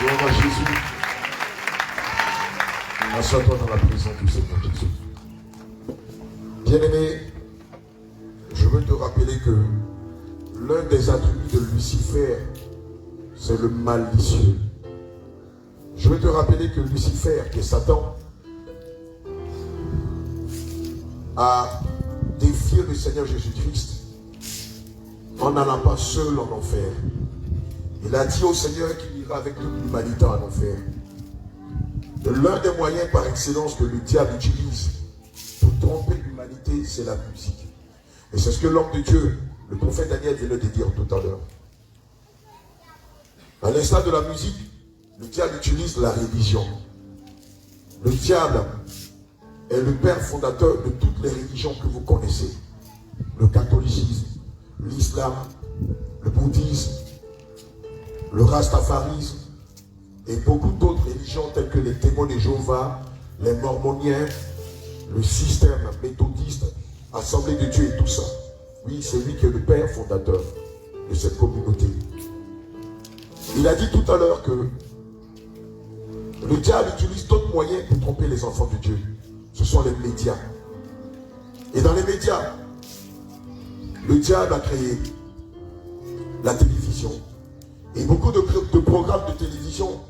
Gloire à Jésus. Assois-toi dans la présence du Seigneur Jésus. Bien-aimé, je veux te rappeler que l'un des attributs de Lucifer, c'est le malicieux. Je veux te rappeler que Lucifer, qui est Satan, a défié le Seigneur Jésus-Christ en n'allant pas seul en enfer. Il a dit au Seigneur qu'il ira avec toute l'humanité en enfer. L'un des moyens par excellence que le diable utilise pour tromper l'humanité, c'est la musique. Et c'est ce que l'homme de Dieu, le prophète Daniel, venait de dire tout à l'heure. À l'instar de la musique, le diable utilise la religion. Le diable est le père fondateur de toutes les religions que vous connaissez. Le catholicisme, l'islam, le bouddhisme, le rastafarisme et beaucoup d'autres religions telles que les témoins de Jéhovah, les mormoniens, le système méthodiste, Assemblée de Dieu et tout ça. Oui, c'est lui qui est le père fondateur de cette communauté. Il a dit tout à l'heure que le diable utilise d'autres moyens pour tromper les enfants de Dieu. Ce sont les médias. Et dans les médias, le diable a créé la télévision. Et beaucoup de programmes de télévision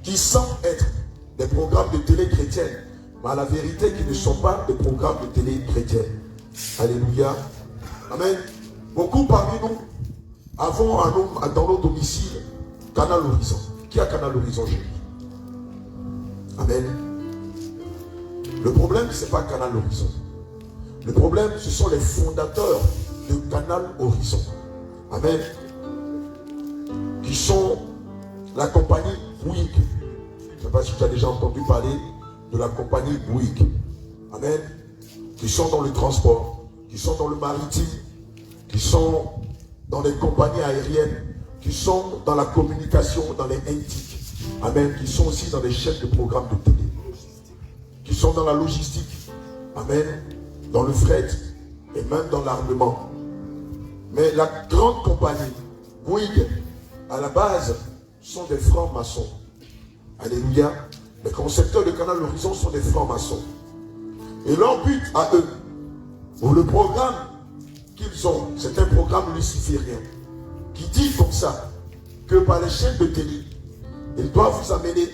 qui semblent être des programmes de télé chrétiennes, mais à la vérité qui ne sont pas des programmes de télé chrétiennes. Alléluia. Amen. Beaucoup parmi nous avons dans nos domiciles Canal Horizon. Qui a Canal Horizon chez lui? Amen. Le problème, ce n'est pas Canal Horizon. Le problème, ce sont les fondateurs de Canal Horizon. Amen. Qui sont la compagnie Bouygues. Je ne sais pas si tu as déjà entendu parler de la compagnie Bouygues. Amen. Qui sont dans le transport, qui sont dans le maritime, qui sont dans les compagnies aériennes, qui sont dans la communication, dans les NTIC. Amen. Qui sont aussi dans les chaînes de programmes de télé. Qui sont dans la logistique. Amen. Dans le fret et même dans l'armement. Mais la grande compagnie Bouygues, à la base, sont des francs-maçons. Alléluia. Les concepteurs de Canal Horizon sont des francs-maçons. Et leur but à eux, ou le programme qu'ils ont, c'est un programme luciférien, qui dit comme ça, que par les chaînes de télé, ils doivent vous amener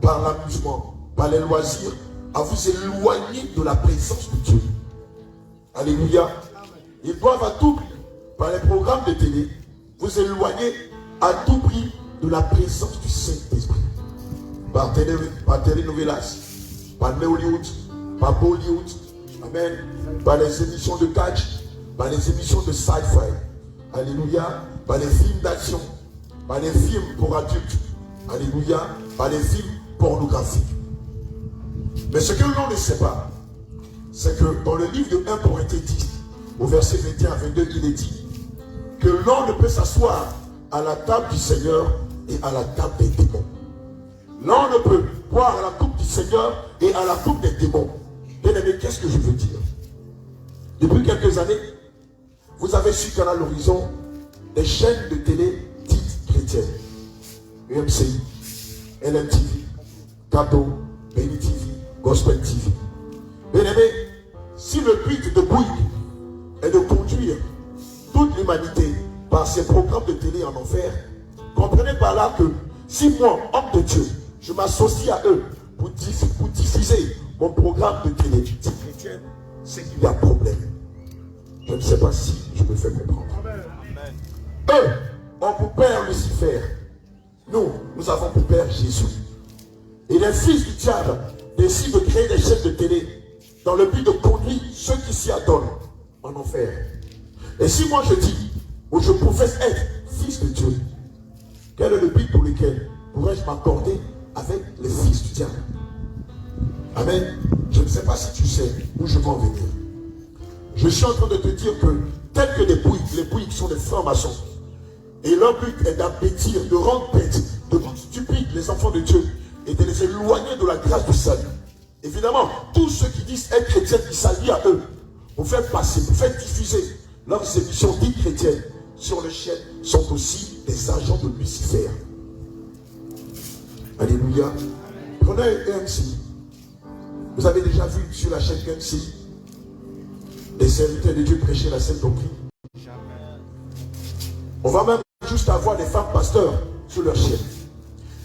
par l'amusement, par les loisirs, à vous éloigner de la présence de Dieu. Alléluia. Ils doivent à tout prix, par les programmes de télé, vous éloigner à tout prix de la présence du Saint-Esprit. Par telenovelas, par Hollywood, par Bollywood, amen, par les émissions de catch, par les émissions de sci-fi, alléluia, par les films d'action, par les films pour adultes, alléluia, par les films pornographiques. Mais ce que l'on ne sait pas, c'est que dans le livre de 1 Corinthiens 10, au verset 21 à 22, il est dit que l'on ne peut s'asseoir à la table du Seigneur et à la table des démons. L'on ne peut boire à la coupe du Seigneur et à la coupe des démons. Bien aimé, qu'est-ce que je veux dire? Depuis quelques années, vous avez su Canal Horizon des chaînes de télé dites chrétiennes. UMCI, LMTV, Cadeau, Béni TV, Gospel TV. Bien aimé, si le but de Bouygues est de conduire toute l'humanité par ces programmes de télé en enfer, comprenez par là que si moi, homme de Dieu, je m'associe à eux pour diffuser mon programme de télé chrétienne, c'est qu'il y a problème. Je ne sais pas si je me fais comprendre. Amen. Eux ont pour père Lucifer. Nous avons pour père Jésus. Et les fils du diable décident de créer des chaînes de télé dans le but de conduire ceux qui s'y adonnent en enfer. Et si moi je dis, ou je professe être fils de Dieu, quel est le but pour lequel pourrais-je m'accorder avec les fils du diable? Amen. Je ne sais pas si tu sais où je vais en venir. Je suis en train de te dire que, tels que les Bouygues sont des francs-maçons, et leur but est d'appétir, de rendre bêtes, de rendre stupides les enfants de Dieu, et de les éloigner de la grâce du salut. Évidemment, tous ceux qui disent être chrétiens, qui s'allient à eux, pour faire passer, pour faire diffuser leurs émissions dites chrétiennes sur les chaînes, sont aussi des agents de Lucifer. Alléluia. Prenez EMC. Vous avez déjà vu sur la chaîne EMC les serviteurs de Dieu prêcher la sainte doctrine. On va même juste avoir des femmes pasteurs sur leur chaîne.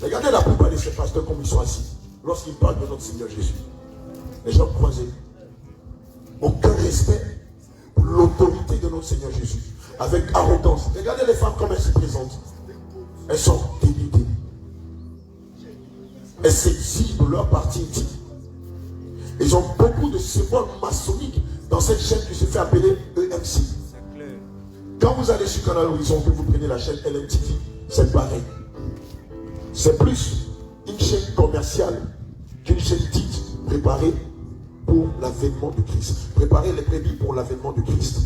Regardez la plupart de ces pasteurs comme ils sont assis lorsqu'ils parlent de notre Seigneur Jésus. Les gens croisés. Aucun respect pour l'autorité de notre Seigneur Jésus. Avec arrogance. Regardez les femmes comme elles se présentent. Elles sont dénudées. Elles s'exilent de leur partie intime. Ils ont beaucoup de symboles maçonniques dans cette chaîne qui se fait appeler EMC. Quand vous allez sur Canal Horizon, que vous prenez la chaîne LMTV, c'est pareil. C'est plus une chaîne commerciale qu'une chaîne dite préparée pour l'avènement de Christ. Préparer les brebis pour l'avènement de Christ.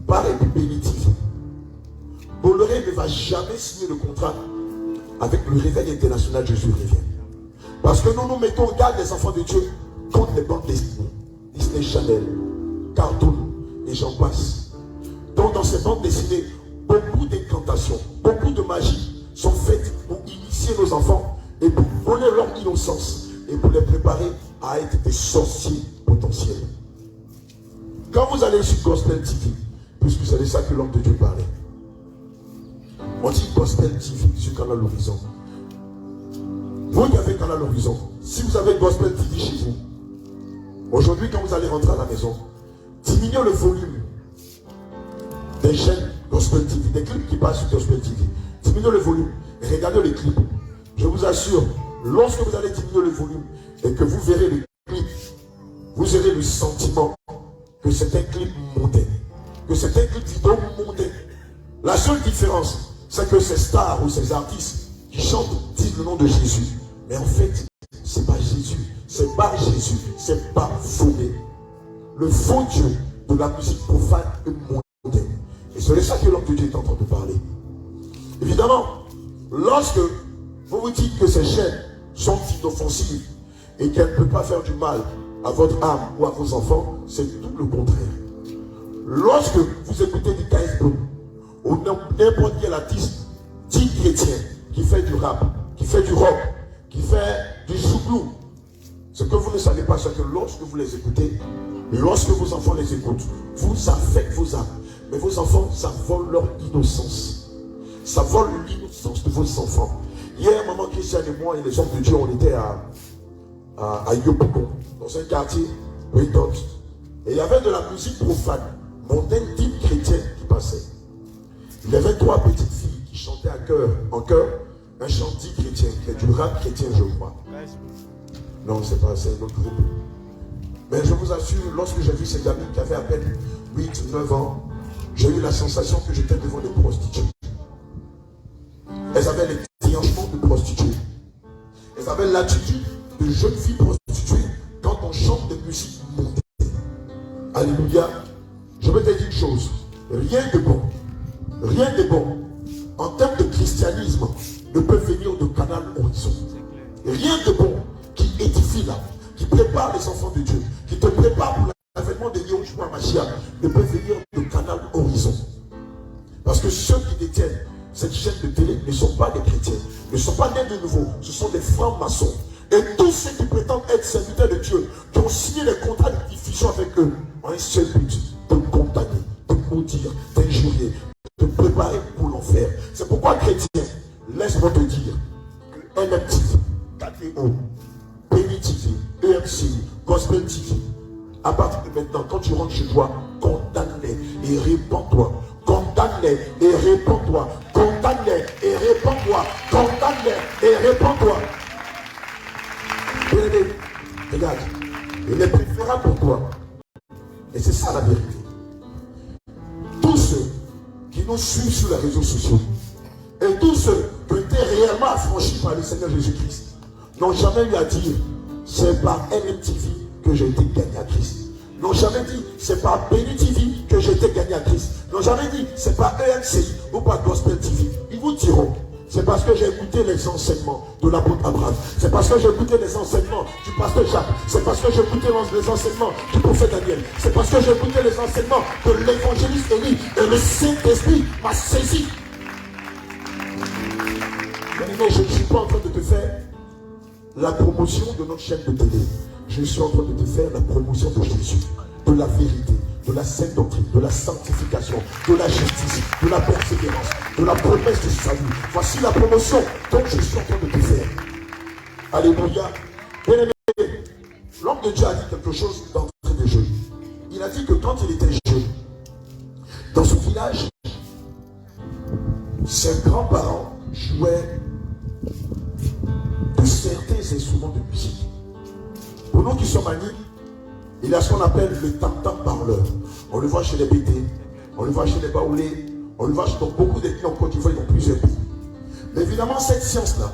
Pareil pour bénédiction. Bolloré ne va jamais signer le contrat avec le réveil international Jésus revient. Parce que nous nous mettons en garde des enfants de Dieu contre les bandes dessinées. Disney Channel, Cartoon, et j'en passe. Donc dans ces bandes dessinées, beaucoup d'incantations, beaucoup de magie sont faites pour initier nos enfants et pour voler leur innocence et pour les préparer à être des sorciers potentiels. Quand vous allez sur Gospel TV, puisque c'est de ça que l'homme de Dieu parlait, on dit Gospel TV sur Canal Horizon. Vous qui avez Canal Horizon, si vous avez Gospel TV chez vous, aujourd'hui quand vous allez rentrer à la maison, diminuez le volume des chaînes Gospel TV, des clips qui passent sur Gospel TV. Diminuez le volume, regardez les clips. Je vous assure, lorsque vous allez diminuer le volume et que vous verrez les clips, vous aurez le sentiment que c'est un clip monté, que c'est un clip vidéo monté. La seule différence, c'est que ces stars ou ces artistes qui chantent disent le nom de Jésus. Mais en fait, c'est pas Jésus, c'est pas Jésus, c'est pas fondé. Le faux Dieu de la musique profane est monté. Et c'est de ça que l'homme de Dieu est en train de parler. Évidemment, lorsque vous vous dites que ces chaînes sont inoffensives et qu'elles ne peuvent pas faire du mal à votre âme ou à vos enfants, c'est tout le contraire. Lorsque vous écoutez du KS Blue ou n'importe quel artiste dit chrétien qui fait du rap, qui fait du rock, qui fait du chouglou, ce que vous ne savez pas, c'est que lorsque vous les écoutez, lorsque vos enfants les écoutent, vous affectez vos âmes. Mais vos enfants, ça vole leur innocence. Ça vole l'innocence de vos enfants. Hier, maman Christiane et moi et les hommes de Dieu, on était à Yopougon, dans un quartier Britant. Et il y avait de la musique profane, mondaine, type chrétien qui passait. Il y avait 3 petites filles qui chantaient en chœur, un chant dit chrétien, qui est du rap chrétien, je crois. Non, c'est pas, c'est un autre groupe. Mais je vous assure, lorsque j'ai vu ces gamines qui avaient à peine 8-9 ans, j'ai eu la sensation que j'étais devant des prostituées. Elles avaient les déhanchements de prostituées. Elles avaient l'attitude de jeunes filles prostituées quand on chante des musiques montées. Alléluia. Je vais te dire une chose. Rien de bon, en termes de christianisme, ne peut venir de Canal Horizon. Rien de bon qui édifie là, qui prépare les enfants de Dieu, qui te prépare pour l'avènement de Yahushua Mashiach, ne peut venir de Canal Horizon. Parce que ceux qui détiennent cette chaîne de télé ne sont pas des chrétiens, ne sont pas nés de nouveau, ce sont des francs-maçons. Et tous ceux qui prétendent être serviteurs de Dieu, qui ont signé les contrats de diffusion avec eux, ont un seul but, de condamner, de maudire, d'injurier, de préparer pour l'enfer. C'est pourquoi, chrétien, laisse-moi te dire que LMTV, KTO, Penny TV, EMC, Gospel TV, à partir de maintenant, quand tu rentres chez toi, condamne-les et répands-toi. Condamne-les et répands-toi. Condamne-les et répands-toi. Condamne-les et répands-toi. Bien-aimé, regarde, il est préférable pour toi. Et c'est ça la vérité. Tous ceux qui nous suivent sur les réseaux sociaux et tous ceux qui ont été réellement affranchis par le Seigneur Jésus-Christ n'ont jamais eu à dire c'est par LMTV que j'ai été gagné à Christ. N'ont jamais dit c'est par Penny TV que j'ai été gagné à Christ. N'ont jamais dit c'est par EMC ou par Gospel TV. Ils vous diront c'est parce que j'ai écouté les enseignements de l'apôtre Abraham. C'est parce que j'ai écouté les enseignements du pasteur Jacques. C'est parce que j'ai écouté les enseignements du prophète Daniel. C'est parce que j'ai écouté les enseignements de l'évangéliste Élie. Et le Saint-Esprit m'a saisi. Mais je ne suis pas en train de te faire la promotion de notre chaîne de télé. Je suis en train de te faire la promotion de Jésus, de la vérité, de la sainte doctrine, de la sanctification, de la justice, de la persévérance, de la promesse de salut. Voici la promotion dont je suis en train de te faire. Alléluia. Bien-aimé, l'homme de Dieu a dit quelque chose d'entrée de jeu. Il a dit que quand il était jeune, dans son village, ses grands-parents jouaient de certains instruments de musique. Pour nous qui sommes amis, il y a ce qu'on appelle le tam-tam parleur. On le voit chez les Bétés, on le voit chez les Baoulés, on le voit dans beaucoup d'ethnies en Côte d'Ivoire, dans plusieurs pays. Mais évidemment, cette science-là,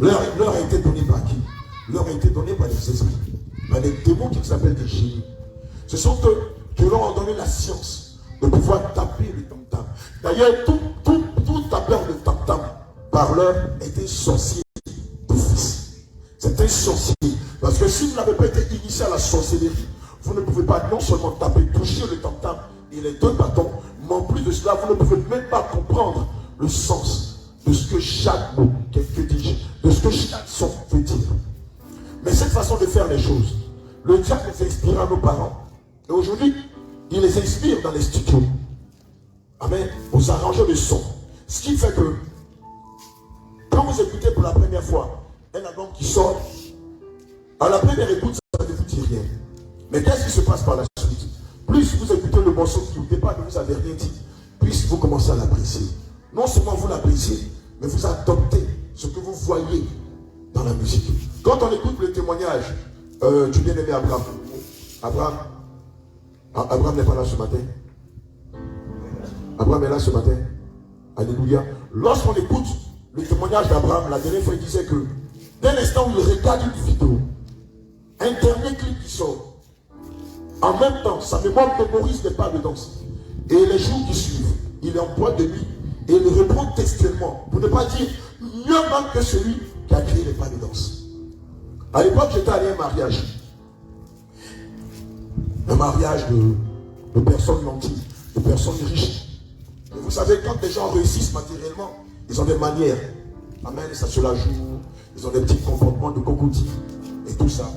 leur a été donnée par qui? Leur a été donnée par les esprits, par les démons qui s'appellent des génies. Ce sont eux qui leur ont donné la science de pouvoir taper le tam-tam. D'ailleurs, tout tapeur de tam-tam parleur était sorcier de fils. C'est un sorcier. Parce que si vous n'avez pas été initié à la sorcellerie, vous ne pouvez pas non seulement taper, toucher le tam-tam et les deux bâtons, mais en plus de cela, vous ne pouvez même pas comprendre le sens de ce que chaque mot, que dis-je, de ce que chaque son veut dire. Mais cette façon de faire les choses, le diable les inspire à nos parents. Et aujourd'hui, il les inspire dans les studios. Amen. Aux arrangeurs de son. Ce qui fait que, quand vous écoutez pour la première fois un album qui sort, à la première écoute, ça ne vous dit rien. Mais qu'est-ce qui se passe par la suite? Plus vous écoutez le morceau qui au départ ne vous avait rien dit, plus vous commencez à l'apprécier. Non seulement vous l'appréciez, mais vous adoptez ce que vous voyez dans la musique. Quand on écoute le témoignage du bien-aimé Abraham, Abraham n'est pas là ce matin. Abraham est là ce matin. Alléluia. Lorsqu'on écoute le témoignage d'Abraham, la dernière fois il disait que dès l'instant où il regarde une vidéo, un dernier clip qui sort, en même temps, sa mémoire mémorise les pas de danse. Et les jours qui suivent, il est en boîte de nuit et il reprend textuellement, pour ne pas dire mieux même que celui qui a créé les pas de danse. À l'époque, j'étais allé à un mariage. Un mariage de personnes nantis, de personnes riches. Et vous savez, quand les gens réussissent matériellement, ils ont des manières. Amen, ça se la joue. Ils ont des petits comportements de cocotier et tout ça.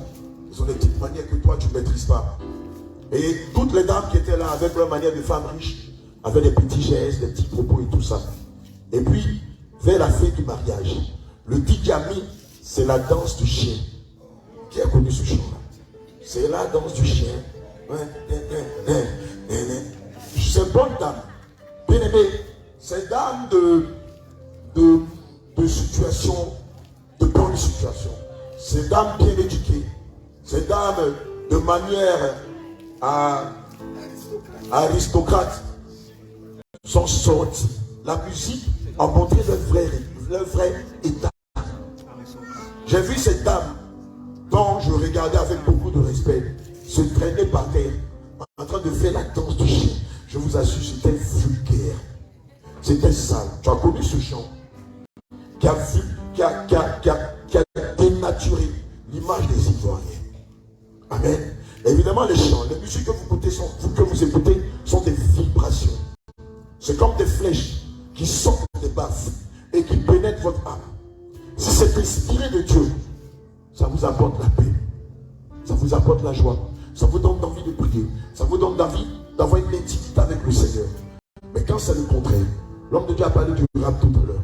Ils ont des petites manières que toi, tu ne maîtrises pas. Et toutes les dames qui étaient là avec leur manière de femmes riches, avaient des petits gestes, des petits propos et tout ça. Et puis, vers la fin du mariage, le DJ a mis, c'est la danse du chien. Qui a connu ce chant-là? C'est la danse du chien. C'est bonne dame. Bien aimé, c'est dame de situation, de bonne situation. C'est dame bien éduquée. C'est dame de manière aristocrate sont sortis. La musique a montré leur vrai état. J'ai vu cette dame dont je regardais avec beaucoup de respect se traîner par terre en train de faire la danse du chien. Je vous assure, c'était vulgaire. C'était sale. Tu as connu ce chant qui a dénaturé l'image des Ivoiriens. Amen. Évidemment, les chants, les musiques que vous écoutez sont des vibrations. C'est comme des flèches qui sortent des baffes et qui pénètrent votre âme. Si c'est inspiré de Dieu, ça vous apporte la paix, ça vous apporte la joie, ça vous donne envie de prier, ça vous donne envie d'avoir une intimité avec le Seigneur. Mais quand c'est le contraire, l'homme de Dieu a parlé du rap tout à l'heure.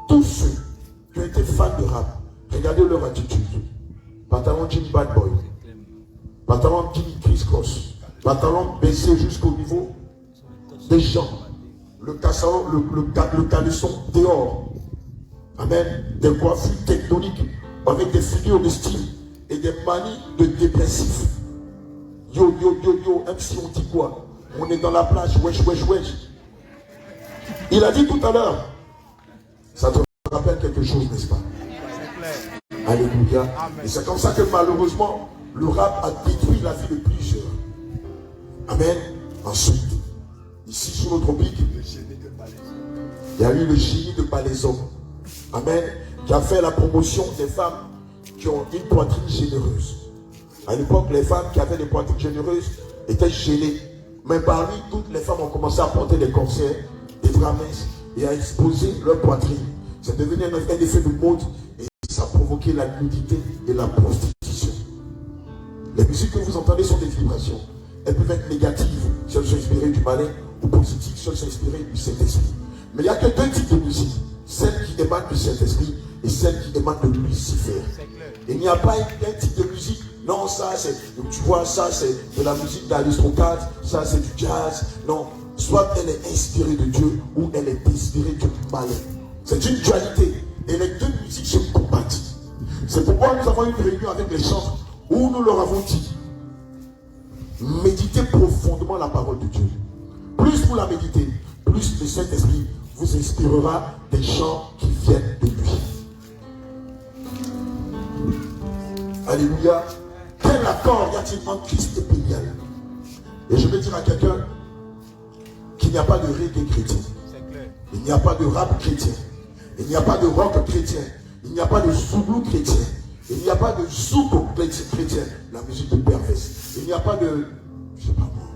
Tous ceux qui ont été fans de rap, regardez leur attitude. Pantalon jean bad boy, pantalon jean Chris Cross, pantalon baissé jusqu'au niveau des jambes, le caleçon dehors. Amen. Des coiffures tectoniques avec des figures de style et des manies de dépressifs. Yo, yo, yo, yo, même si on dit quoi? On est dans la plage, wesh, wesh, wesh. Il a dit tout à l'heure, ça te rappelle quelque chose, n'est-ce pas? Alléluia. Et c'est comme ça que malheureusement, le rap a détruit la vie de plusieurs. Amen. Ensuite, ici sur nos tropiques, il y a eu le génie de Palaiso. Amen. Qui a fait la promotion des femmes qui ont une poitrine généreuse. À l'époque, les femmes qui avaient des poitrines généreuses étaient gênées. Mais parmi toutes les femmes ont commencé à porter des corsets, des bras minces et à exposer leur poitrine. C'est devenu un effet de mode et ça provoque provoquer la nudité et la prostitution. Les musiques que vous entendez sont des vibrations. Elles peuvent être négatives si elles sont inspirées du malin, ou positives si elles sont inspirées du Saint-Esprit. Mais il n'y a que deux types de musique. Celle qui émane du Saint-Esprit et celle qui émane de Lucifer. Il n'y a pas un type de musique. Non, ça c'est, tu vois, ça c'est de la musique d'aristocrate, ça c'est du jazz. Non, soit elle est inspirée de Dieu ou elle est inspirée du malin. C'est une dualité. Et les deux musiques se combattent. C'est pourquoi nous avons eu une réunion avec les chantres où nous leur avons dit: méditez profondément la parole de Dieu. Plus vous la méditez, plus le Saint-Esprit vous inspirera des chants qui viennent de lui. Alléluia. Quel accord y a-t-il entre Christ et Bélial? Et je vais dire à quelqu'un qu'il n'y a pas de reggae chrétien. Il n'y a pas de rap chrétien. Il n'y a pas de rock chrétien. Il n'y a pas de zoulou chrétien. Il n'y a pas de zouk chrétien. La musique de perverse. Il n'y a pas de... Je sais pas moi.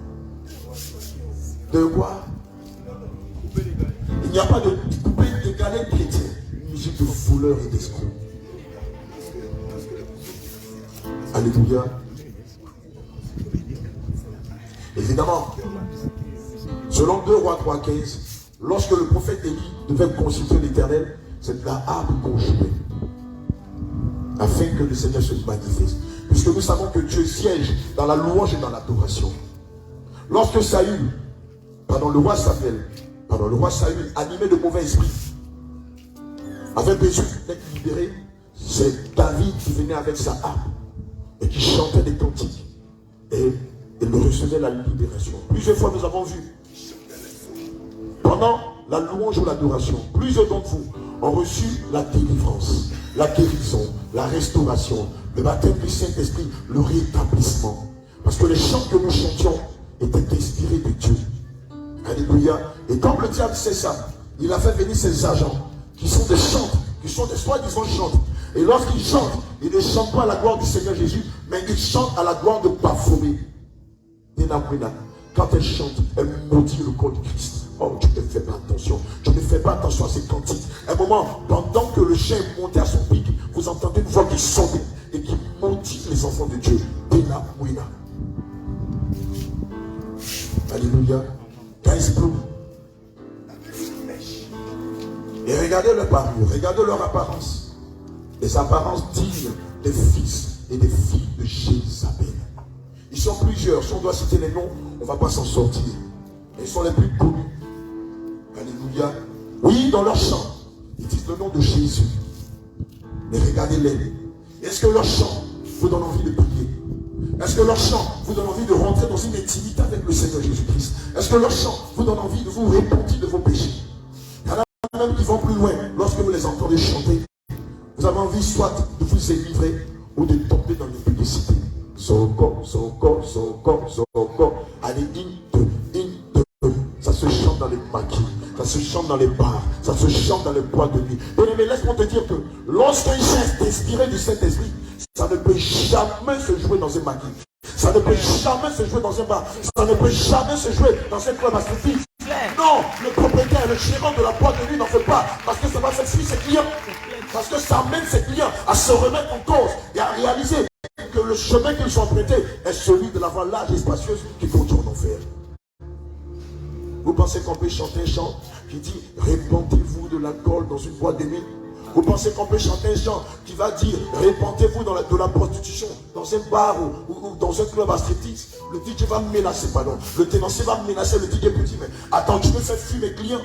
De quoi? Il n'y a pas de coupé de galets chrétien. Une musique de fouleurs et d'escrocs. Alléluia. Évidemment, selon 2 Rois 3,15, lorsque le prophète Élie devait consulter l'Éternel, c'est la harpe qu'on jouait, afin que le Seigneur se manifeste. Puisque nous savons que Dieu siège dans la louange et dans l'adoration. Lorsque le roi Saül, animé de mauvais esprits, avait besoin d'être libéré, c'est David qui venait avec sa harpe et qui chantait des cantiques. Et il recevait la libération. Plusieurs fois nous avons vu, pendant la louange ou l'adoration, plusieurs d'entre vous ont reçu la délivrance, la guérison, la restauration, le baptême du Saint-Esprit, le rétablissement. Parce que les chants que nous chantions étaient inspirés de Dieu. Alléluia. Et comme le diable sait ça, il a fait venir ses agents qui sont des chantres, qui sont des soi-disant chantres. Et lorsqu'ils chantent, ils ne chantent pas à la gloire du Seigneur Jésus, mais ils chantent à la gloire de Baphomet. Quand elle chante, elle maudit le corps du Christ. Oh, tu ne fais pas attention. Tu ne fais pas attention à ces cantiques. À un moment, pendant que le chien est monté à son pic, vous entendez une voix qui sonne et qui maudit les enfants de Dieu. Alléluia. Guys Blue. Et regardez leur parure, regardez leur apparence. Les apparences dignes des fils et des filles de Jézabel. Ils sont plusieurs. Si on doit citer les noms, on ne va pas s'en sortir. Ils sont les plus connus. Alléluia. Oui, dans leur chant, ils disent le nom de Jésus. Mais regardez-les. Est-ce que leur chant vous donne envie de prier? Est-ce que leur chant vous donne envie de rentrer dans une intimité avec le Seigneur Jésus-Christ? Est-ce que leur chant vous donne envie de vous repentir de vos péchés? Il y en a même qui vont plus loin. Lorsque vous les entendez chanter, vous avez envie soit de vous délivrer ou de tomber dans l'impudicité. Son corps. Allez, ça se chante dans les maquis, ça se chante dans les bars, ça se chante dans les boîtes de nuit. Mais laisse-moi te dire que lorsqu'un geste inspiré du Saint-Esprit, ça ne peut jamais se jouer dans un maquis. Ça ne peut jamais se jouer dans un bar. Ça ne peut jamais se jouer dans un club à Sophie. Non, le propriétaire, le gérant de la boîte de nuit n'en fait pas. Parce que ça va faire fuir ses clients. Parce que ça amène ses clients à se remettre en cause et à réaliser que le chemin qu'ils sont empruntés est celui de la voie large et spacieuse qui conduit en enfer. Vous pensez qu'on peut chanter un chant qui dit « Répandez-vous de l'alcool dans une boîte de nuit » Vous pensez qu'on peut chanter un chant qui va dire « Répandez-vous de la prostitution dans un bar ou dans un club à striptease » Le DJ va menacer, pardon. Le tenancier va menacer le DJ petit. Mais attends, tu me fais fuir mes clients.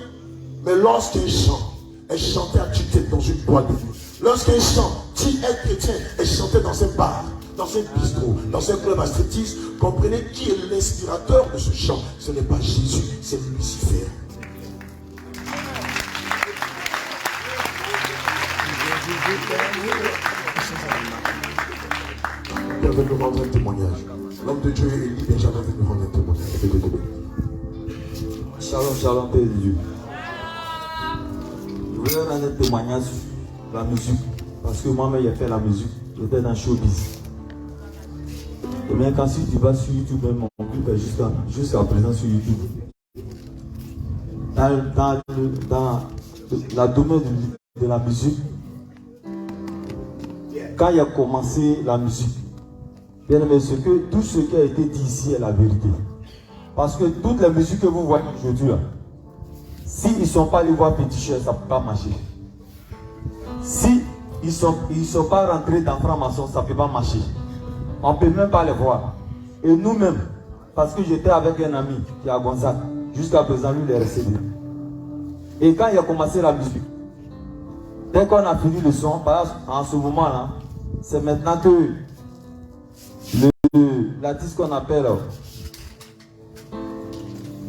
Mais lorsqu'un chant est chanté à tue-tête dans une boîte de nuit, lorsqu'un chant dit être chrétien est chanté dans un bar, dans un bistrot, dans un club à striptease, comprenez qui est l'inspirateur de ce chant. Ce n'est pas Jésus, c'est Lucifer. Il veut nous rendre un témoignage. L'homme de Dieu est libre, jamais veut nous rendre un témoignage. Shalom, shalom, Père de Dieu. Je voulais rendre un témoignage sur la musique. Parce que moi-même, j'ai fait la musique. J'étais dans le showbiz. Et bien, quand tu vas sur YouTube, même mon clip est jusqu'à présent sur YouTube. Dans la domaine de la musique, quand il a commencé la musique, bien aimé, tout ce qui a été dit ici est la vérité. Parce que toutes les musiques que vous voyez aujourd'hui, s'ils ne sont pas allés voir Petit Cher, ça ne peut pas marcher. Si ils sont pas rentrés dans franc-maçon, ça ne peut pas marcher. On ne peut même pas les voir. Et nous-mêmes, parce que j'étais avec un ami qui est à Gonzague, jusqu'à présent, lui, il est resté là. Et quand il a commencé la musique, dès qu'on a fini le son, en ce moment-là, c'est maintenant que l'artiste qu'on appelle,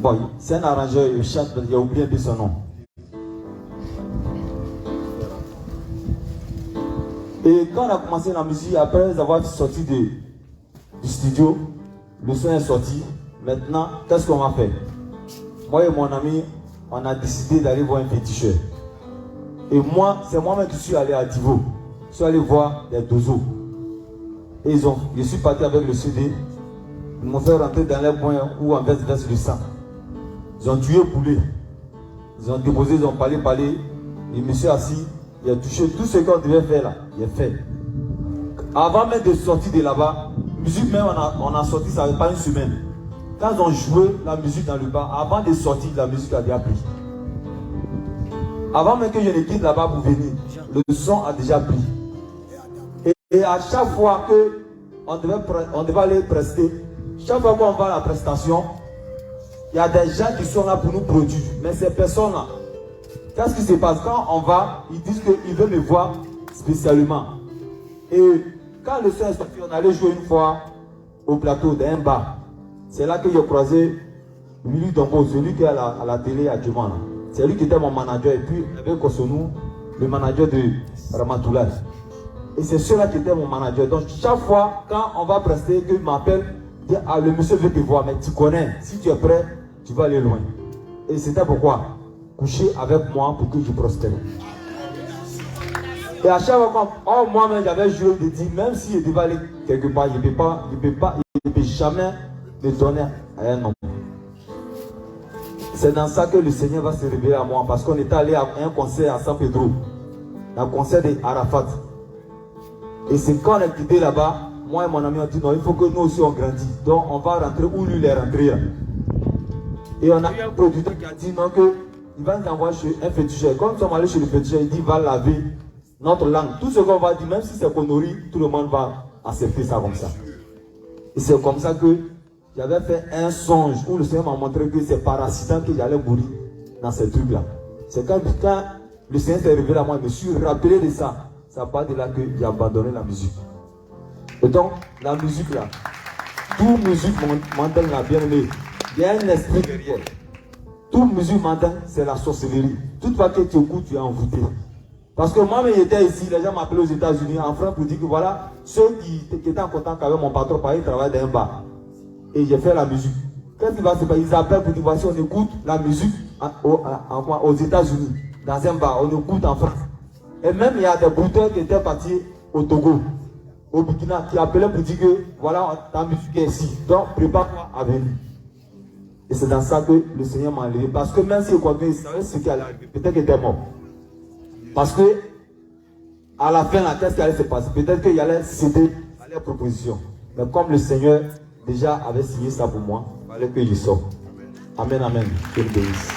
bon, c'est un arrangeur, il chante, il a oublié de son nom. Et quand on a commencé la musique, après avoir sorti du studio, le son est sorti. Maintenant, qu'est-ce qu'on va faire? Moi et mon ami, on a décidé d'aller voir un féticheur. Et moi, c'est moi-même qui suis allé à Divo. Je suis allé voir des dozos. Et je suis parti avec le CD. Ils m'ont fait rentrer dans les points où on verse le sang. Ils ont tué le poulet. Ils ont déposé, ils ont parlé. Et je me suis assis. Il a touché tout ce qu'on devait faire là. Il a fait. Avant même de sortir de là-bas, musique même, on a sorti, ça n'avait pas une semaine. Quand ils ont joué la musique dans le bar, avant de sortir, la musique a déjà pris. Avant même que je ne quitte là-bas pour venir, le son a déjà pris. Et à chaque fois qu'on devait aller prester, chaque fois qu'on va à la prestation, il y a des gens qui sont là pour nous produire. Mais ces personnes-là, qu'est-ce qui se passe? Quand on va, ils disent qu'ils veulent me voir spécialement. Et quand le son est sorti, on allait jouer une fois au plateau d'un bar. C'est là que j'ai croisé Willy Dombo, celui qui est à la télé actuellement. C'est lui qui était mon manager. Et puis, il y avait Kosonou, le manager de Ramatoulaye. Et c'est celui-là qui était mon manager. Donc, chaque fois, quand on va prester, qu'il m'appelle, il dit, ah, le monsieur veut te voir, mais tu connais. Si tu es prêt, tu vas aller loin. Et c'était pourquoi coucher avec moi pour que je prospère. Et à chaque fois, moi-même, j'avais joué de dire, même si je devais aller quelque part, il ne peut jamais me donner à un homme. C'est dans ça que le Seigneur va se révéler à moi, parce qu'on était allé à un concert à San Pedro, un concert d'Arafat. Et c'est quand on est quitté là-bas, moi et mon ami ont dit non, il faut que nous aussi on grandisse. Donc on va rentrer où lui il est rentré. Et on a eu un producteur qui a dit non, qu'il va nous envoyer chez un féticheur. Quand nous sommes allés chez le féticheur, il dit va laver notre langue. Tout ce qu'on va dire, même si c'est connerie, tout le monde va accepter ça comme ça. Et c'est comme ça que j'avais fait un songe où le Seigneur m'a montré que c'est parasitant que j'allais mourir dans ces trucs-là. C'est quand le Seigneur s'est révélé à moi, je me suis rappelé de ça. C'est à partir de là que j'ai abandonné la musique. Et donc, la musique là, toute musique mondaine là, bien aimé, il y a un esprit derrière. Toute musique mondaine, c'est la sorcellerie. Toute fois que tu écoutes, tu es envoûté. Parce que moi-même, j'étais ici, les gens m'appelaient aux États-Unis, en France, pour dire que voilà, ceux qui étaient en contact avec mon patron, ils travaillaient dans un bar. Et j'ai fait la musique. Qu'est-ce qui va se passer? Ils appellent pour dire voici, on écoute la musique aux États-Unis, dans un bar, on écoute en France. Et même il y a des brouteurs qui étaient partis au Togo, au Burkina, qui appelaient pour dire que voilà, ta musique est ici. Donc prépare-toi à venir. Et c'est dans ça que le Seigneur m'a enlevé. Parce que même si je croyais, il savait ce qui allait arriver, peut-être qu'il était mort. Parce que à la fin, qu'est-ce qui allait se passer? Peut-être qu'il allait céder à leurs propositions. Mais comme le Seigneur déjà avait signé ça pour moi, il fallait que je sorte. Amen, amen. Que le bénisse.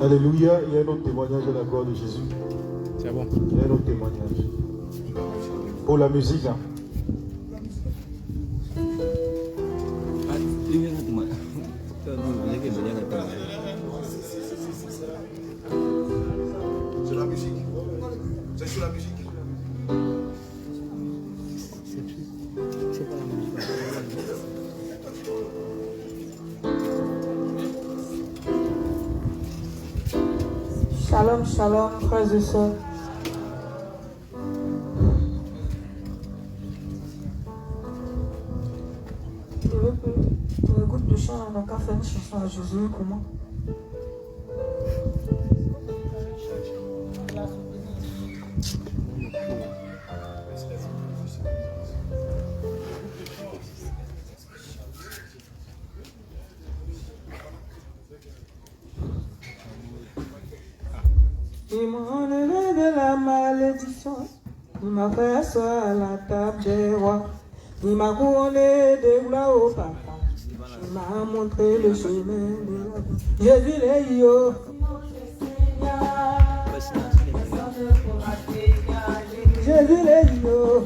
Alléluia, il y a un autre témoignage de la gloire de Jésus. C'est bon. Il y a un autre témoignage. Pour la musique, hein. C'est la musique. C'est sur la musique. C'est pas la musique. Shalom, shalom, frères et sœurs. Je veux que le groupe de chant n'a qu'à faire une chanson à Jésus pour moi. Il m'a enlevé de la malédiction. Il m'a fait asseoir à la table des rois. Il m'a couronné de gloire au papa. Il m'a montré le chemin de la vie. Jésus les yo. Jésus les yo.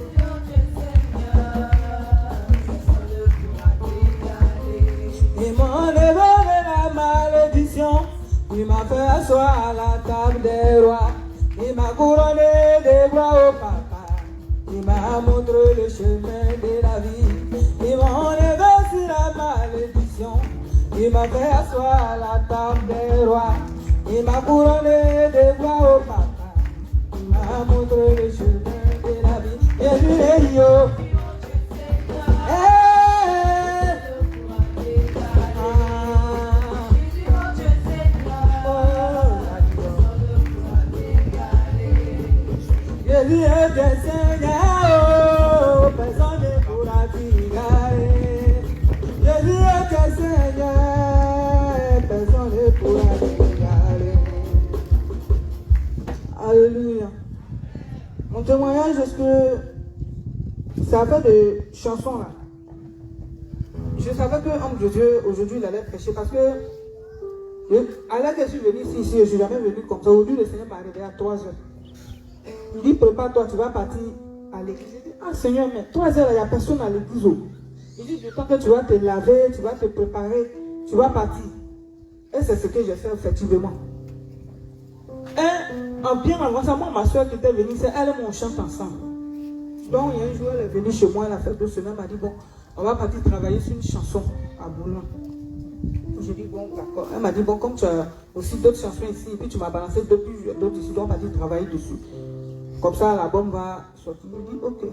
Il m'a enlevé de la malédiction. Il m'a fait asseoir à la table des rois. Il m'a couronné de gloire au papa. Il m'a montré le chemin de la vie. Il m'a enlevé sur la malédiction. Il m'a fait asseoir à la table des rois. Il m'a couronné de gloire au papa. Il m'a montré le chemin de la vie. Jésus est yo. Jésus est le Seigneur, personne ne pourra t'égarer. Jésus est le Seigneur, personne ne pourra t'égarer. Alléluia. Mon témoignage, est-ce que ça fait de chansons là? Je savais que homme de Dieu, aujourd'hui, il allait prêcher parce que alors que je suis venu ici, je ne suis jamais venu comme ça. Aujourd'hui, le Seigneur m'a réveillé à 3 heures. Il dit, prépare-toi, tu vas partir à l'église. Je dis, ah Seigneur, mais 3 heures, il n'y a personne à l'église. Il dit, du temps que tu vas te laver, tu vas te préparer, tu vas partir. Et c'est ce que j'ai fait effectivement. Et en bien avant ça, moi, ma soeur qui était venue, elle et moi, on chante ensemble. Donc, il y a un jour, elle est venue chez moi, elle a fait 2 semaines, elle m'a dit, bon, on va partir travailler sur une chanson à Boulogne. J'ai dit, bon, d'accord. Elle m'a dit, bon, comme tu as aussi d'autres chansons ici, et puis tu m'as balancé d'autres ici, donc on va partir travailler dessus. Comme ça, l'album va sortir. Je dis, ok.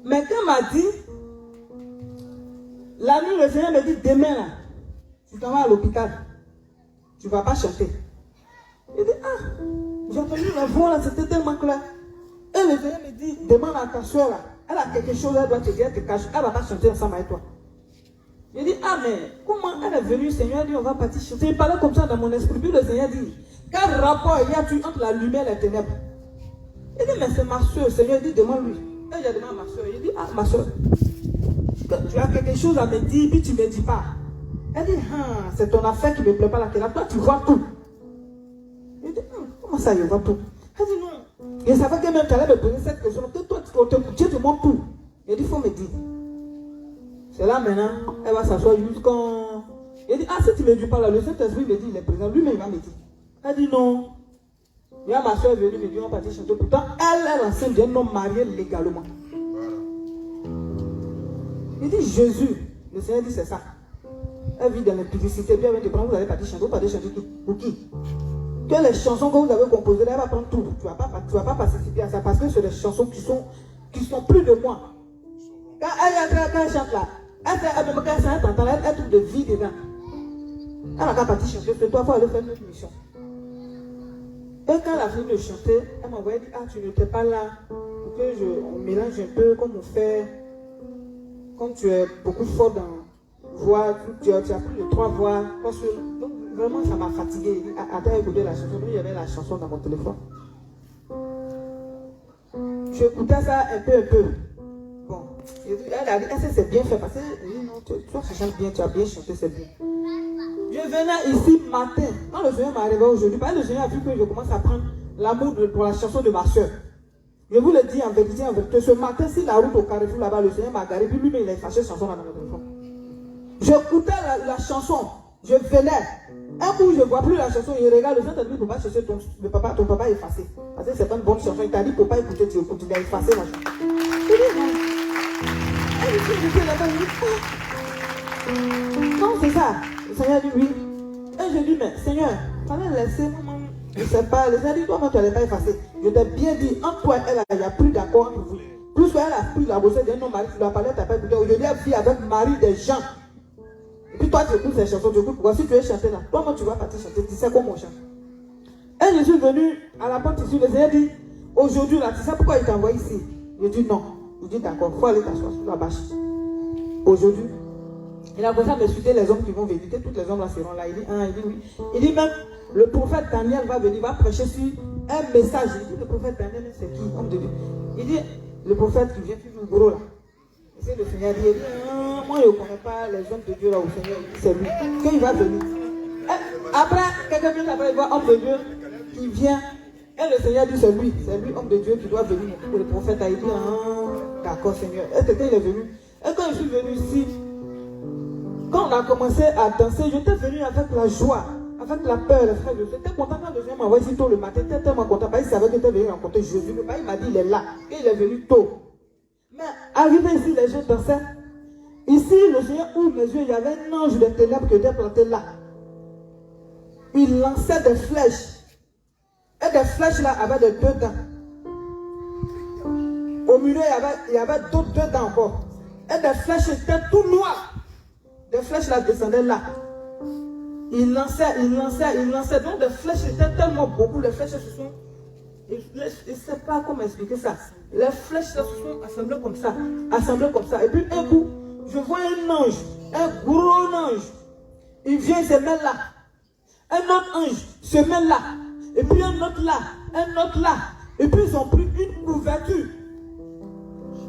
Mais quand elle m'a dit, la nuit, le Seigneur me dit, demain, là, tu t'en vas à l'hôpital. Tu ne vas pas chanter. Je dis, ah, j'ai entendu la voix, là, c'était tellement clair. Et le Seigneur me dit, demande à ta soeur, là, elle a quelque chose, elle doit te dire, elle te cache, elle ne va pas chanter ensemble avec toi. Je dis, ah, mais comment elle est venue, Seigneur, elle dit, on va partir chanter. Il parlait comme ça dans mon esprit. Puis le Seigneur dit, quel rapport y a-t-il entre la lumière et les ténèbres? Il dit, mais c'est ma soeur. Seigneur dit, demande-lui. Et j'ai demandé à ma soeur. Il dit, ah, ma soeur, tu as quelque chose à me dire, puis tu ne me dis pas. Elle dit, ah, c'est ton affaire qui ne me plaît pas là. Toi, tu vois tout. Il dit, comment ça, je vois tout? Elle dit, non. Je savais que même tu allais me poser cette question. Que toi, Dieu te montre tout. Il dit, il faut me dire. C'est là maintenant, elle va s'asseoir jusqu'en. Il dit, ah, si tu ne me dis pas là, le Saint-Esprit me dit, il est présent. Lui-même, il va me dire. Elle dit, non. Il y a ma soeur venue me dire, on va partir chanter. Pourtant, elle est enceinte d'un homme marié légalement. Il dit, Jésus. Le Seigneur dit, c'est ça. Elle vit dans l'impudicité. Puis elle vient te prendre, vous allez partir chanter. Vous partez chanter qui? Pour qui? Que les chansons que vous avez composées, là, elle va prendre tout. Tu ne vas pas participer à ça parce que c'est des chansons qui sont plus de moi. Quand elle chante là, elle trouve de vie dedans. Elle n'a pas parti chanter, c'est toi, il faut aller faire une mission. Et quand elle a fini de chanter, elle m'a envoyé dire, ah, tu n'étais pas là, pour que on mélange un peu, comme on fait, comme tu es beaucoup fort dans voix, tu as plus de 3 voix. Parce que, donc, vraiment, ça m'a fatigué. Attends, écouter la chanson. Donc, il y avait la chanson dans mon téléphone. J'écoutais ça un peu. Bon, elle a dit, est-ce que c'est bien fait? Parce que, non, toi, tu chantes bien, tu as bien chanté, c'est bien. Je venais ici matin, quand le Seigneur m'est arrivé aujourd'hui, parce que le Seigneur a vu que je commence à prendre l'amour pour la chanson de ma soeur. Je vous le dis en vérité, ce matin, si la route au Carrefour là-bas, le Seigneur m'a garé, puis lui-même il a effacé cette chanson là dans mon téléphone. J'écoutais la chanson, je venais. Un coup, je ne vois plus la chanson, il regarde, le Seigneur t'a dit, il ne faut pas chercher ton papa effacé. Parce que ce n'est pas une bonne chanson, il t'a dit, il ne faut pas écouter, tu écoutes, il a effacé la chanson. Il dit, non. Elle là-bas, il dit, non, c'est ça. Le Seigneur dit oui. Et je dis, mais Seigneur, il fallait laisser, maman, je ne sais pas. Le Seigneur dit, toi, tu n'allais pas effacer. Je t'ai bien dit, entre toi et elle, il n'y a plus d'accord entre vous. Plus qu'elle a pris la recette d'un homme mari, tu dois parler, tu n'as pas écouté. Aujourd'hui, elle vit avec Marie des gens. Et puis toi, tu écoutes ces chansons, tu écoutes pourquoi. Si tu es chanté là, toi, tu vas partir chanter, tu sais comment on chante. Et je suis venu à la porte ici, le Seigneur dit, aujourd'hui là, tu sais pourquoi il t'a envoyé ici? Je dis non. Il dit d'accord, il faut aller t'asseoir sur la bâche. Aujourd'hui, il a commencé à me suivre les hommes qui vont venir, que tous les hommes là seront là. Il dit, ah, il dit oui. Il dit même, le prophète Daniel va venir, va prêcher sur un message. Il dit, le prophèt Daniel, c'est qui, homme de Dieu? Il dit, le prophète qui vient toujours gros là. Et c'est le Seigneur dit, moi je ne connais pas les hommes de Dieu là au Seigneur, c'est lui. Quand il va venir. Après, quelques minutes après, il voit homme de Dieu qui vient. Et le Seigneur dit, c'est lui, homme de Dieu, qui doit venir. Et le prophète a dit, d'accord Seigneur. Et quelqu'un il est venu. Et quand je suis venu ici, quand on a commencé à danser, j'étais venu avec la joie, avec la peur, les frères. J'étais content quand le Seigneur m'a envoyé ici tôt le matin. J'étais tellement content parce qu'il savait que j'étais venu rencontrer Jésus. Le père il m'a dit, il est là. Et il est venu tôt. Mais arrivé ici, les gens dansaient. Ici, le Seigneur ouvre mes yeux. Il y avait un ange de ténèbres qui était planté là. Il lançait des flèches. Et des flèches là avaient de deux dents. Au milieu, il y avait d'autres deux dents encore. Et des flèches étaient tout noires. Des flèches là descendaient là. Il lançait. Donc des flèches étaient tellement beaucoup. Les flèches se sont... Je ne sais pas comment expliquer ça. Les flèches là se sont assemblées comme ça. Et puis un coup, je vois un ange. Un gros ange. Il vient, il se met là. Un autre ange se met là. Et puis un autre là. Et puis ils ont pris une couverture.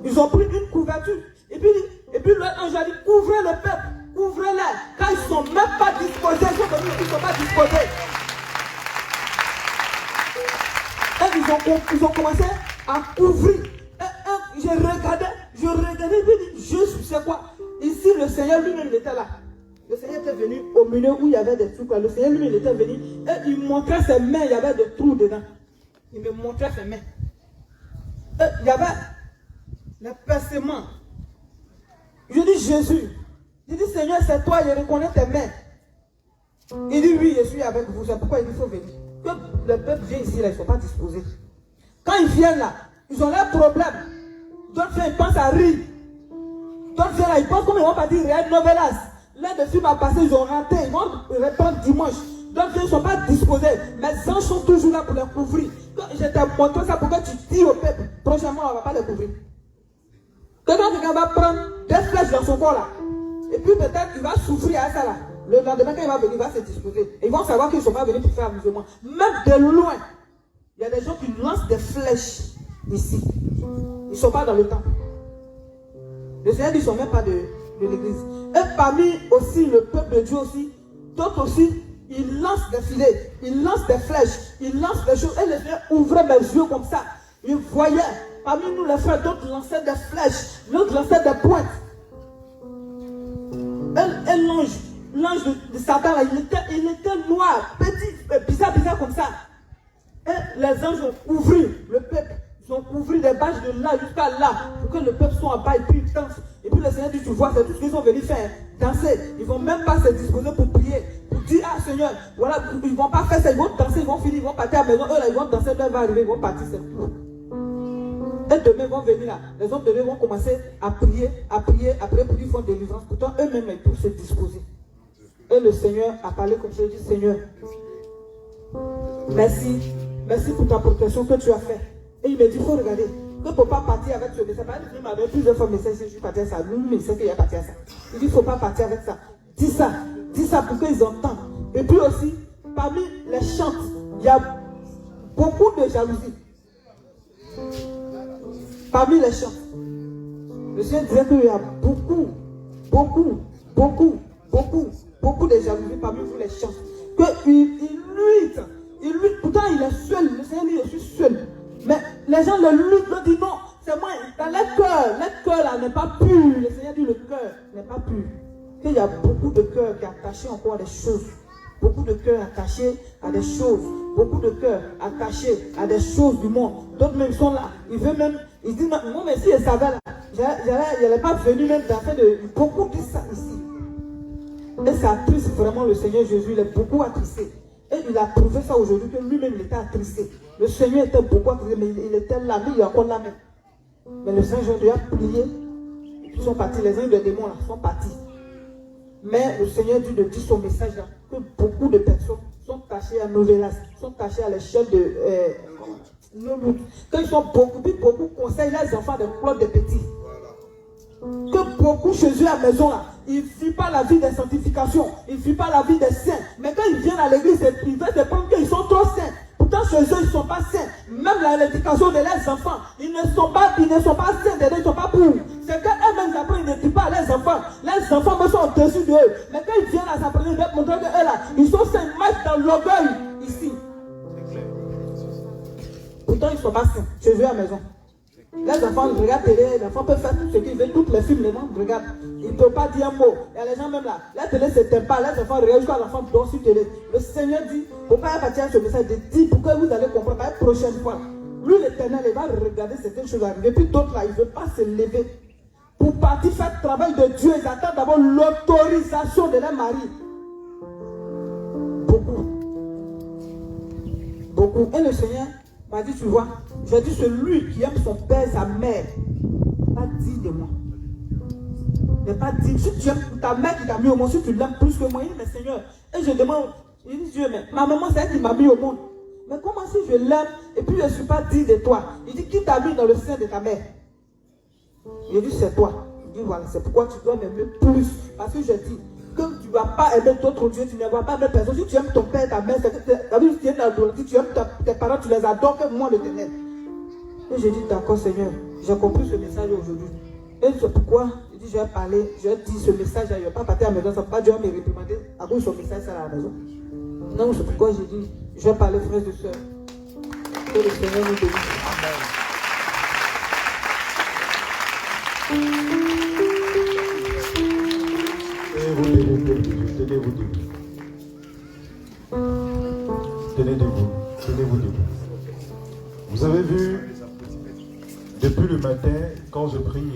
Et puis l'autre ange a dit, couvrez le peuple. Couvrez-les. Quand ils ne sont même pas disposés. Ils sont pas disposés. Et ils ont commencé à couvrir. Je regardais. Je dis, je sais quoi. Ici, le Seigneur lui-même était là. Le Seigneur était venu au milieu où il y avait des trous. Le Seigneur lui-même était venu et il montrait ses mains, il y avait des trous dedans. Il me montrait ses mains. Et il y avait les percements. Je dis Jésus. Je dis Seigneur, c'est toi, je reconnais tes mains. Il dit oui, je suis avec vous. C'est pourquoi il faut venir. Que le peuple vient ici, là, ils ne sont pas disposés. Quand ils viennent là, ils ont leurs problèmes. D'autres viennent, ils pensent à rire. D'autres viennent là, ils pensent comme ils vont pas dire réel novelas. L'un des films a passé, ils ont raté, ils vont répondre dimanche. Donc ils ne sont pas disposés. Mais les anges sont toujours là pour les couvrir. Je t'ai montré ça pour que tu dis au peuple, prochainement on ne va pas les couvrir. Quelqu'un va prendre des flèches dans son corps là. Et puis peut-être qu'il va souffrir à ça là. Le lendemain quand il va venir, il va se disposer. Ils vont savoir qu'ils ne sont pas venus pour faire amusement. Même de loin, il y a des gens qui lancent des flèches ici. Ils ne sont pas dans le temple. Le Seigneur dit, ils ne sont même pas de l'église. Et parmi aussi le peuple de Dieu aussi, d'autres aussi, ils lancent des filets, ils lancent des flèches, ils lancent des choses. Et le Seigneur ouvrait mes yeux comme ça. Il voyait, parmi nous les frères, d'autres lançaient des flèches, d'autres lançaient des pointes. Et l'ange de Satan, là, il était noir, petit, bizarre comme ça. Et les anges ont ouvert le peuple. Ils ont couvert des bâches de là jusqu'à là, pour que le peuple soit en bas et puis ils dansent. Et puis le Seigneur dit, tu vois, c'est tout ce qu'ils sont venus faire, danser. Ils ne vont même pas se disposer pour prier, pour dire, ah Seigneur, voilà, ils ne vont pas faire ça, ils vont danser, ils vont finir, ils vont partir à la maison. Eux là, ils vont danser, l'heure va arriver, ils vont partir, c'est tout. Et demain, ils vont venir là. Les hommes de Dieu vont commencer à prier, après pour ils font délivrance. Pourtant, eux-mêmes, ils peuvent se disposer. Et le Seigneur a parlé comme ça, il dit, Seigneur, merci pour ta protection que tu as fait. Et il me dit, il faut regarder. Il ne faut pas partir avec ce message. Il m'avait plusieurs fois message, je suis parti à ça. Lui, il sait qu'il est parti à ça. Il dit, il ne faut pas partir avec ça. Dis ça pour qu'ils entendent. Et puis aussi, parmi les chantes, il y a beaucoup de jalousie. Parmi les chants. Le Seigneur disait qu'il y a beaucoup de jalousie parmi vous les chants. Il lutte. Pourtant il est seul. Le Seigneur dit, je suis seul. Mais les gens le luttent, leur disent non, c'est moi. Dans leur cœur là n'est pas pur. Le Seigneur dit, le cœur n'est pas pur. Il y a beaucoup de cœurs qui sont attachés encore à des choses. Beaucoup de cœurs attachés à des choses. Beaucoup de cœurs attachés à des choses du monde. D'autres même sont là. Ils disent, moi, mais si je savais là, je n'allais pas venir même dans de. Beaucoup disent ça ici. Et ça attriste vraiment le Seigneur Jésus. Il est beaucoup attristé. Et il a prouvé ça aujourd'hui que lui-même il était attristé. Le Seigneur était beaucoup attristé, mais il était là, mais il est encore là même. Mais le Seigneur Jésus a plié. Ils sont partis. Les anges de démons là sont partis. Mais le Seigneur dit de dire son message là, que beaucoup de personnes sont cachées à Novelas, sont cachées à l'échelle de Nolout. Quand ils sont beaucoup conseillent les enfants de Claude des petits. Que beaucoup chez eux à la maison là, il ne vit pas la vie des sanctifications, il ne vit pas la vie des saints. Mais quand ils viennent à l'église, ils veulent se prendre qu'ils sont trop saints. Pourtant, chez eux, ils ne sont pas saints. Même l'éducation de leurs enfants, ils ne sont pas saints, ils ne sont pas pour. C'est qu'eux-mêmes, après, ils ne disent pas à leurs enfants. Les enfants me sont au-dessus d'eux. Mais quand ils viennent à s'apprendre, ils veulent montrer qu'eux, là, ils sont saints, ils marchent dans l'orgueil ici. Pourtant, ils ne sont pas saints. Chez eux à la maison. Les enfants regardent télé, les enfants peuvent faire tout ce qu'ils veulent, tous les films, les gens regardent. Ils ne peuvent pas dire un mot. Il y a les gens même là, la télé ne s'éteint pas, les enfants regardent jusqu'à l'enfant dort sur télé. Le Seigneur dit, il ne faut pas partir ce message, de dire pour que vous allez comprendre la prochaine fois. Lui, l'Éternel, il va regarder certaines choses arriver, puis d'autres là, il ne veut pas se lever. Pour partir faire le travail de Dieu, ils attendent d'abord l'autorisation de leur mari. Beaucoup. Et le Seigneur m'a dit, tu vois, j'ai dit, celui qui aime son père et sa mère, n'est pas digne de moi. N'est pas digne. Si tu aimes ta mère qui t'a mis au monde, si tu l'aimes plus que moi, il dit, mais Seigneur, et je demande, il dit, Dieu, mais ma maman, c'est elle qui m'a mis au monde. Mais comment si je l'aime et puis je ne suis pas digne de toi? Il dit, qui t'a mis dans le sein de ta mère? Il dit, c'est toi. Il dit, voilà, c'est pourquoi tu dois m'aimer plus. Parce que je dis, que tu ne vas pas aimer d'autres dieux, tu ne vas pas aimer personne. Si tu aimes ton père et ta mère, si tu aimes tes parents, tu les adores que moi, l'Éternel. Et j'ai dit, d'accord, Seigneur, j'ai compris ce message aujourd'hui. Et c'est pourquoi, il dit, je vais parler, je vais dire ce message, je ne vais pas partir à la maison, ça ne va pas Dieu me réprimander à cause de son message à la maison. Non, c'est pourquoi j'ai dit, je vais parler, frères et sœurs. Que le Seigneur nous bénisse. Tenez-vous debout. Tenez-vous debout. Vous avez vu, depuis le matin, quand je prie,